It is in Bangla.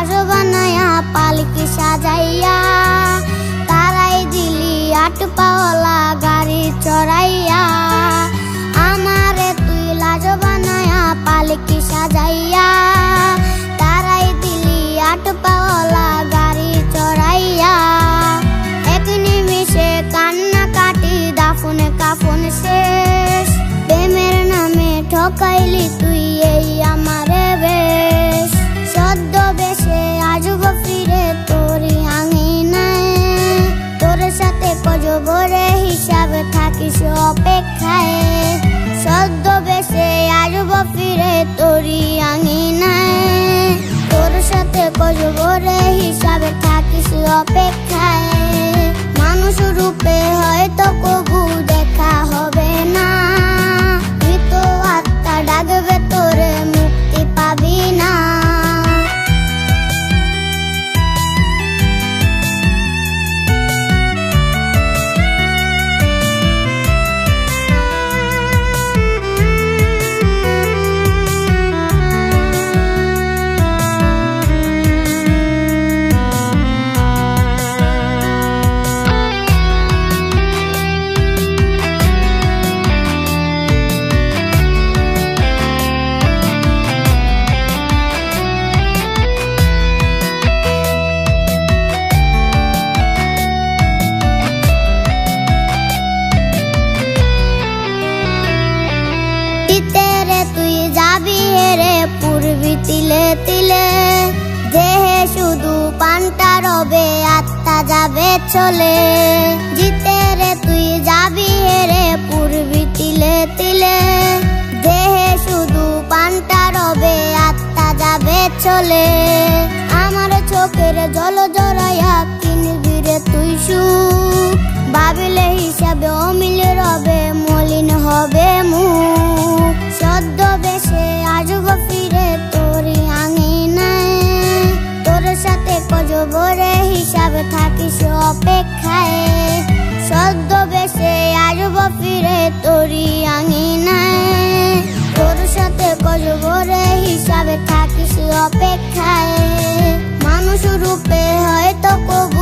লাশ বানায়া পালকি সাজাইয়া, তারাই দিলি 8 পাওয়ালা গাড়ি চড়াইয়া। আমারে তুই লাশ বানায়া পালকি সাজাইয়া, তারাই দিলি 8 পাওয়ালা গাড়ি চড়াইয়া। এক নিমিষে কান্না কাটি দাফন কাফন শেষ, প্রেমের নামে ঠকাইলি তুই এই আমারে বেশ। ছদ্মবেশে আসব ফিরে তোরই আঙিনায়, তোর সাথে কজবরে হিসাবে থাকিস অপেক্ষায়। ছদ্মবেশে আসব ফিরে তোরই আঙিনায়, তোর সাথে কজবরে হিসাবে থাকিস অপেক্ষায়। মানুষ রূপে হয়তো কবু দেখা হবে না, মৃত আত্মা ডাকবে তোরে মুক্তি পাবি না। তুই যাবি হেরে পূর্বী তিলে তিলে, দেহে শুধু পানটা রবে আত্মা যাবে চলে। জিতে রে তুই যাবি হেরে পূর্বী তিলে তিলে, দেহে শুধু পানটা রবে আত্মা যাবে চলে। আমার চোখের জল জড়াইয়া কিনবি রে তুই সুখ, ভাবিলে হিসাবে অমিল রবে মলিন হবে মুখ। ছদ্মবেশে আসব ফিরে তোরই আঙিনায়, তোর সাথে কজবরে হিসাবে থাকিস অপেক্ষায়। ছদ্মবেশে আসব ফিরে তোরই আঙিনায়, তোর সাথে কজবরে হিসাবে থাকিস অপেক্ষায়। মানুষ রূপে হয়তো কবু